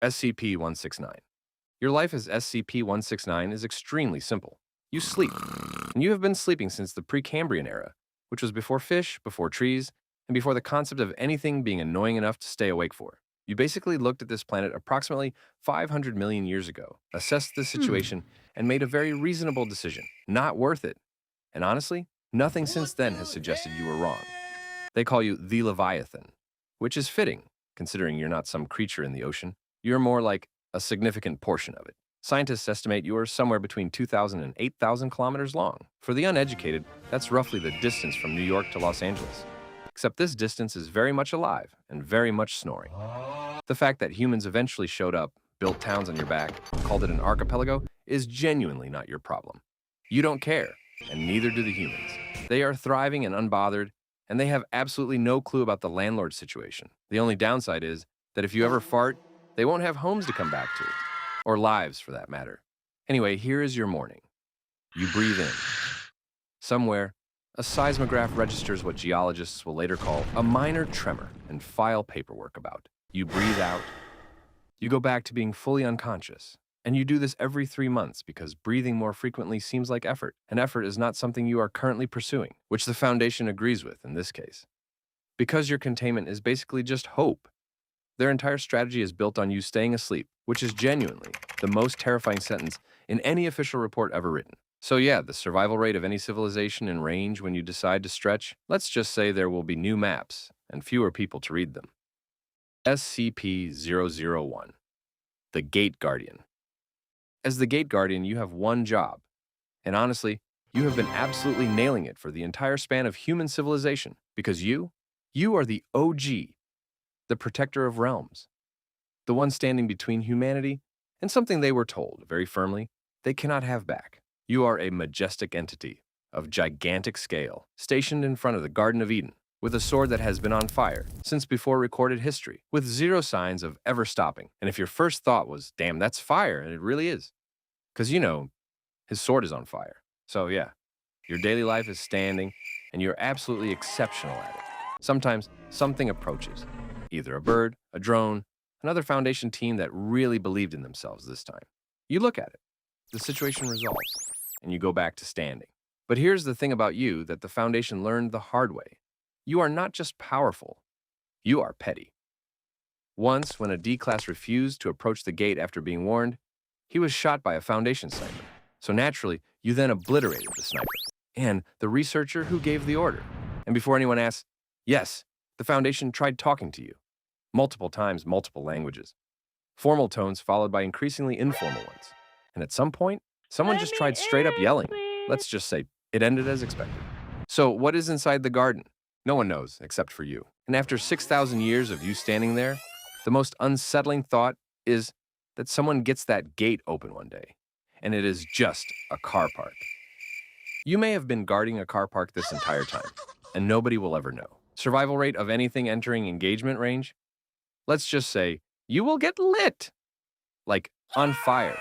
SCP-169. Your life as SCP-169 is extremely simple. You sleep, and you have been sleeping since the Precambrian era, which was before fish, before trees, and before the concept of anything being annoying enough to stay awake for. You basically looked at this planet approximately 500 million years ago, assessed the situation, and made a very reasonable decision. Not worth it. And honestly, nothing since then has suggested you were wrong. They call you the Leviathan, which is fitting, considering you're not some creature in the ocean. You're more like a significant portion of it. Scientists estimate you are somewhere between 2,000 and 8,000 kilometers long. For the uneducated, that's roughly the distance from New York to Los Angeles. Except this distance is very much alive and very much snoring. The fact that humans eventually showed up, built towns on your back, called it an archipelago, is genuinely not your problem. You don't care, and neither do the humans. They are thriving and unbothered, and they have absolutely no clue about the landlord situation. The only downside is that if you ever fart, they won't have homes to come back to, or lives for that matter. Anyway, here is your morning. You breathe in. Somewhere, a seismograph registers what geologists will later call a minor tremor and file paperwork about. You breathe out. You go back to being fully unconscious. And you do this every 3 months because breathing more frequently seems like effort, and effort is not something you are currently pursuing, which the Foundation agrees with in this case. Because your containment is basically just hope. Their entire strategy is built on you staying asleep, which is genuinely the most terrifying sentence in any official report ever written. So yeah, the survival rate of any civilization in range when you decide to stretch, let's just say there will be new maps and fewer people to read them. SCP-001. The Gate Guardian. As the Gate Guardian, you have one job. And honestly, you have been absolutely nailing it for the entire span of human civilization, because you are the OG, the protector of realms, the one standing between humanity and something they were told, very firmly, they cannot have back. You are a majestic entity of gigantic scale, stationed in front of the Garden of Eden, with a sword that has been on fire since before recorded history, with zero signs of ever stopping. And if your first thought was, damn, that's fire, and it really is, because you know, his sword is on fire. So yeah, your daily life is standing, and you're absolutely exceptional at it. Sometimes something approaches, either a bird, a drone, another Foundation team that really believed in themselves this time. You look at it, the situation resolves, and you go back to standing. But here's the thing about you that the Foundation learned the hard way. You are not just powerful, you are petty. Once, when a D-Class refused to approach the gate after being warned, he was shot by a Foundation sniper. So naturally, you then obliterated the sniper and the researcher who gave the order. And before anyone asks, yes, the Foundation tried talking to you. Multiple times, multiple languages. Formal tones followed by increasingly informal ones. And at some point, someone just tried straight up yelling. Let's just say it ended as expected. So what is inside the garden? No one knows except for you. And after 6,000 years of you standing there, the most unsettling thought is that someone gets that gate open one day, and it is just a car park. You may have been guarding a car park this entire time, and nobody will ever know. Survival rate of anything entering engagement range? Let's just say you will get lit, like on fire.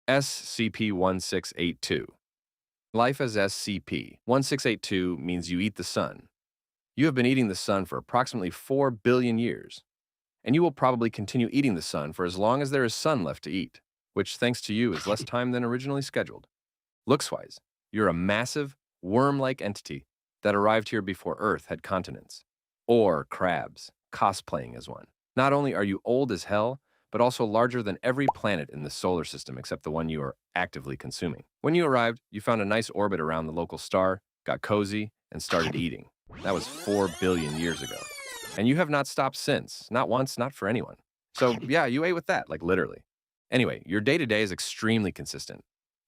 SCP-1682. Life as SCP-1682 means you eat the sun. You have been eating the sun for approximately 4 billion years, and you will probably continue eating the sun for as long as there is sun left to eat, which, thanks to you, is less time than originally scheduled. Looks-wise, you're a massive, worm-like entity that arrived here before Earth had continents, or crabs, cosplaying as one. Not only are you old as hell, but also larger than every planet in the solar system except the one you are actively consuming. When you arrived, you found a nice orbit around the local star, got cozy, and started eating. That was 4 billion years ago. And you have not stopped since, not once, not for anyone. So yeah, you ate with that, like literally. Anyway, your day-to-day is extremely consistent.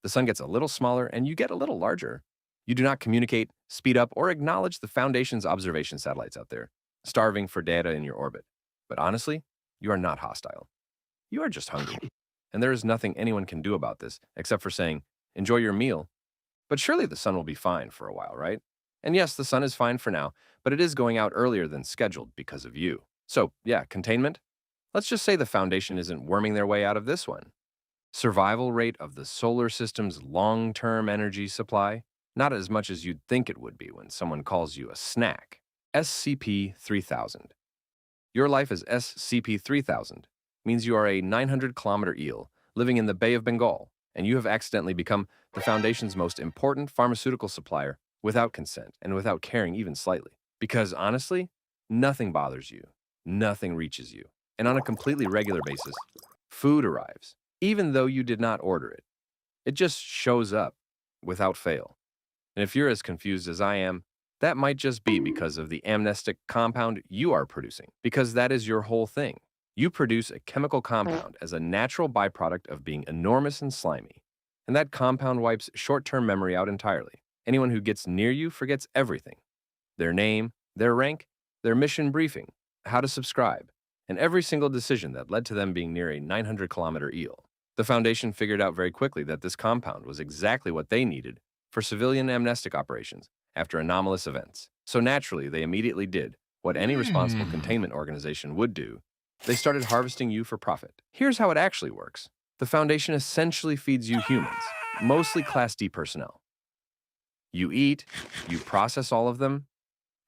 The sun gets a little smaller and you get a little larger. You do not communicate, speed up, or acknowledge the Foundation's observation satellites out there, starving for data in your orbit. But honestly, you are not hostile. You are just hungry. And there is nothing anyone can do about this except for saying, enjoy your meal. But surely the sun will be fine for a while, right? And yes, the sun is fine for now, but it is going out earlier than scheduled because of you. So yeah, containment? Let's just say the Foundation isn't worming their way out of this one. Survival rate of the solar system's long-term energy supply? Not as much as you'd think it would be when someone calls you a snack. SCP-3000. Your life as SCP-3000 means you are a 900-kilometer eel living in the Bay of Bengal, and you have accidentally become the Foundation's most important pharmaceutical supplier without consent and without caring even slightly. Because honestly, nothing bothers you, nothing reaches you, and on a completely regular basis, food arrives, even though you did not order it. It just shows up without fail. And if you're as confused as I am, that might just be because of the amnestic compound you are producing, because that is your whole thing. You produce a chemical compound as a natural byproduct of being enormous and slimy, and that compound wipes short-term memory out entirely. Anyone who gets near you forgets everything: their name, their rank, their mission briefing, how to subscribe, and every single decision that led to them being near a 900-kilometer eel. The Foundation figured out very quickly that this compound was exactly what they needed for civilian amnestic operations after anomalous events. So naturally, they immediately did what any responsible containment organization would do. They started harvesting you for profit. Here's how it actually works. The Foundation essentially feeds you humans, mostly Class D personnel. You eat, you process all of them,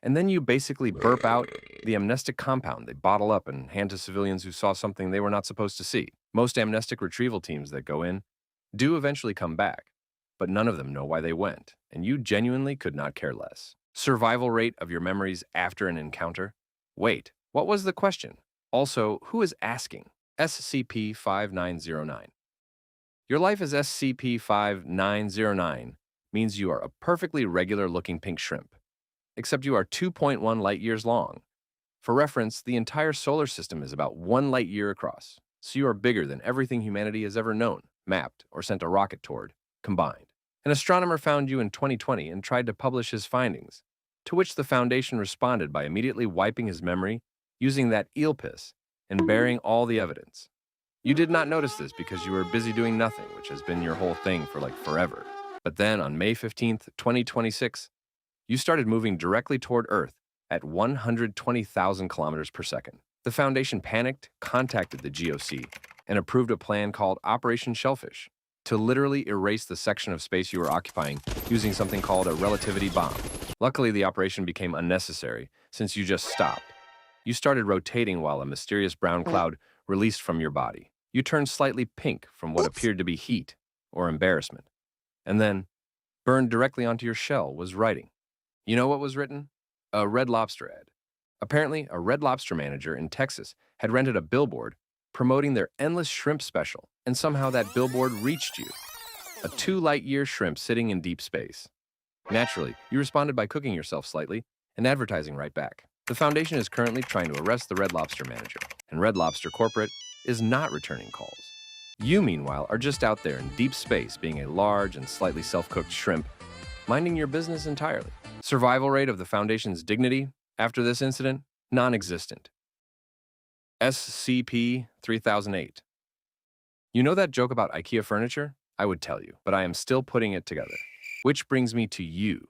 and then you basically burp out the amnestic compound they bottle up and hand to civilians who saw something they were not supposed to see. Most amnestic retrieval teams that go in do eventually come back, but none of them know why they went, and you genuinely could not care less. Survival rate of your memories after an encounter? Wait, what was the question? Also, who is asking? SCP-5909. Your life as SCP-5909 means you are a perfectly regular-looking pink shrimp, except you are 2.1 light-years long. For reference, the entire solar system is about 1 light-year across, so you are bigger than everything humanity has ever known, mapped, or sent a rocket toward, combined. An astronomer found you in 2020 and tried to publish his findings, to which the Foundation responded by immediately wiping his memory using that eel piss and burying all the evidence. You did not notice this because you were busy doing nothing, which has been your whole thing for like forever. But then on May 15th, 2026, you started moving directly toward Earth at 120,000 kilometers per second. The Foundation panicked, contacted the GOC, and approved a plan called Operation Shellfish to literally erase the section of space you were occupying using something called a relativity bomb. Luckily, the operation became unnecessary since you just stopped. You started rotating while a mysterious brown cloud released from your body. You turned slightly pink from what appeared to be heat or embarrassment. And then, burned directly onto your shell was writing. You know what was written? A Red Lobster ad. Apparently, a Red Lobster manager in Texas had rented a billboard promoting their endless shrimp special, and somehow that billboard reached you. A 2 light-year shrimp sitting in deep space. Naturally, you responded by cooking yourself slightly and advertising right back. The Foundation is currently trying to arrest the Red Lobster manager, and Red Lobster Corporate is not returning calls. You, meanwhile, are just out there in deep space being a large and slightly self-cooked shrimp, minding your business entirely. Survival rate of the Foundation's dignity after this incident? Non-existent. SCP-3008. You know that joke about IKEA furniture? I would tell you, but I am still putting it together. Which brings me to you,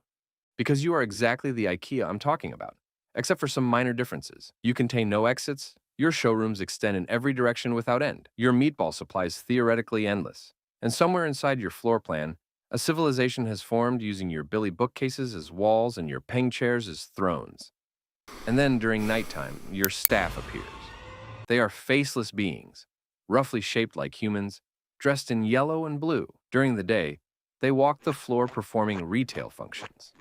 because you are exactly the IKEA I'm talking about, except for some minor differences. You contain no exits, your showrooms extend in every direction without end, your meatball supply is theoretically endless, and somewhere inside your floor plan, a civilization has formed using your Billy bookcases as walls and your Peng chairs as thrones. And then during nighttime, your staff appears. They are faceless beings, roughly shaped like humans, dressed in yellow and blue. During the day, they walk the floor performing retail functions.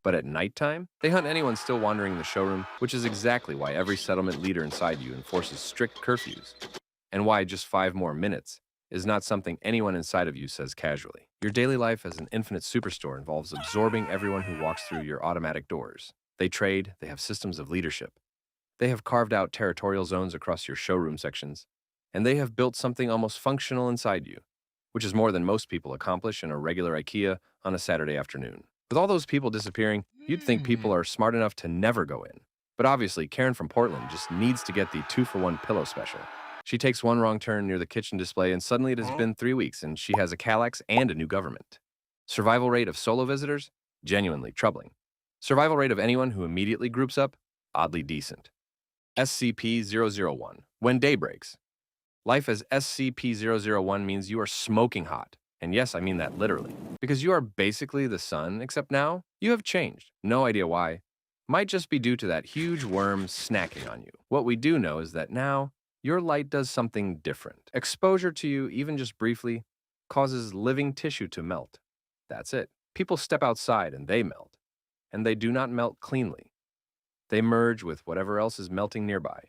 But at nighttime, they hunt anyone still wandering the showroom, which is exactly why every settlement leader inside you enforces strict curfews, and why just 5 more minutes is not something anyone inside of you says casually. Your daily life as an infinite superstore involves absorbing everyone who walks through your automatic doors. They trade, they have systems of leadership. They have carved out territorial zones across your showroom sections, and they have built something almost functional inside you, which is more than most people accomplish in a regular IKEA on a Saturday afternoon. With all those people disappearing, you'd think people are smart enough to never go in. But obviously, Karen from Portland just needs to get the 2-for-1 pillow special. She takes one wrong turn near the kitchen display, and suddenly it has been 3 weeks, and she has a Calyx and a new government. Survival rate of solo visitors? Genuinely troubling. Survival rate of anyone who immediately groups up? Oddly decent. SCP-001 When Day Breaks. Life as SCP-001 means you are smoking hot. And yes, I mean that literally. Because you are basically the sun, except now, you have changed. No idea why. Might just be due to that huge worm snacking on you. What we do know is that now, your light does something different. Exposure to you, even just briefly, causes living tissue to melt. That's it. People step outside and they melt. And they do not melt cleanly. They merge with whatever else is melting nearby,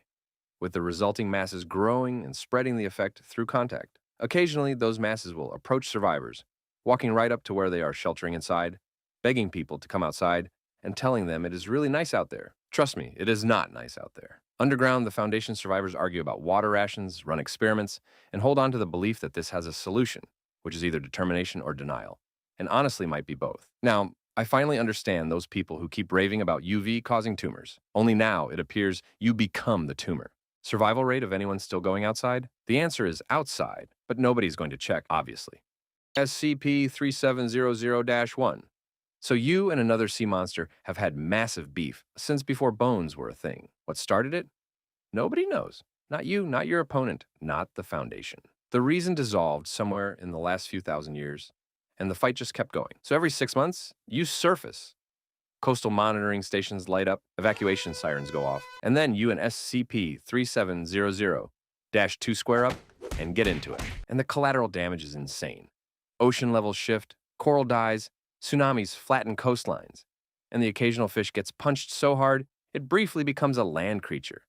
with the resulting masses growing and spreading the effect through contact. Occasionally, those masses will approach survivors, walking right up to where they are sheltering inside, begging people to come outside, and telling them it is really nice out there. Trust me, it is not nice out there. Underground, the Foundation survivors argue about water rations, run experiments, and hold on to the belief that this has a solution, which is either determination or denial, and honestly might be both. Now, I finally understand those people who keep raving about UV causing tumors. Only now, it appears, you become the tumor. Survival rate of anyone still going outside? The answer is outside, but nobody's going to check, obviously. SCP-3700-1. So you and another sea monster have had massive beef since before bones were a thing. What started it? Nobody knows. Not you, not your opponent, not the Foundation. The reason dissolved somewhere in the last few thousand years, and the fight just kept going. So every 6 months, you surface. Coastal monitoring stations light up, evacuation sirens go off, and then you and SCP-3700-2 square up and get into it. And the collateral damage is insane. Ocean levels shift, coral dies, tsunamis flatten coastlines, and the occasional fish gets punched so hard it briefly becomes a land creature.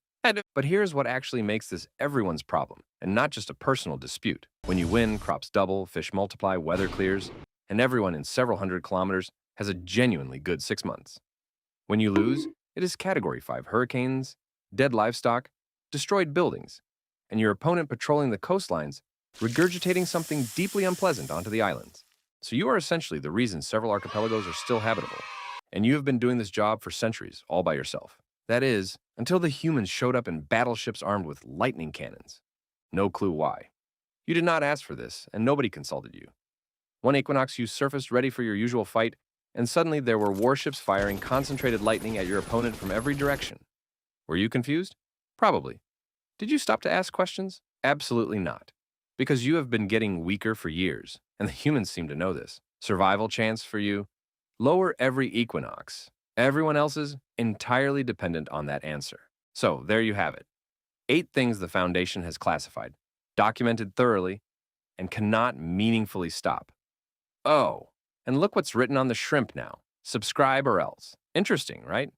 But here's what actually makes this everyone's problem, and not just a personal dispute. When you win, crops double, fish multiply, weather clears, and everyone in several hundred kilometers has a genuinely good 6 months. When you lose, it is Category 5 hurricanes, dead livestock, destroyed buildings, and your opponent patrolling the coastlines, regurgitating something deeply unpleasant onto the islands. So you are essentially the reason several archipelagos are still habitable, and you have been doing this job for centuries, all by yourself. That is, until the humans showed up in battleships armed with lightning cannons. No clue why. You did not ask for this, and nobody consulted you. One equinox, you surfaced ready for your usual fight, and suddenly there were warships firing concentrated lightning at your opponent from every direction. Were you confused? Probably. Did you stop to ask questions? Absolutely not. Because you have been getting weaker for years, and the humans seem to know this. Survival chance for you? Lower every equinox. Everyone else's entirely dependent on that answer. So, there you have it. 8 things the Foundation has classified, documented thoroughly, and cannot meaningfully stop. Oh, and look what's written on the shrimp now. Subscribe or else. Interesting, right?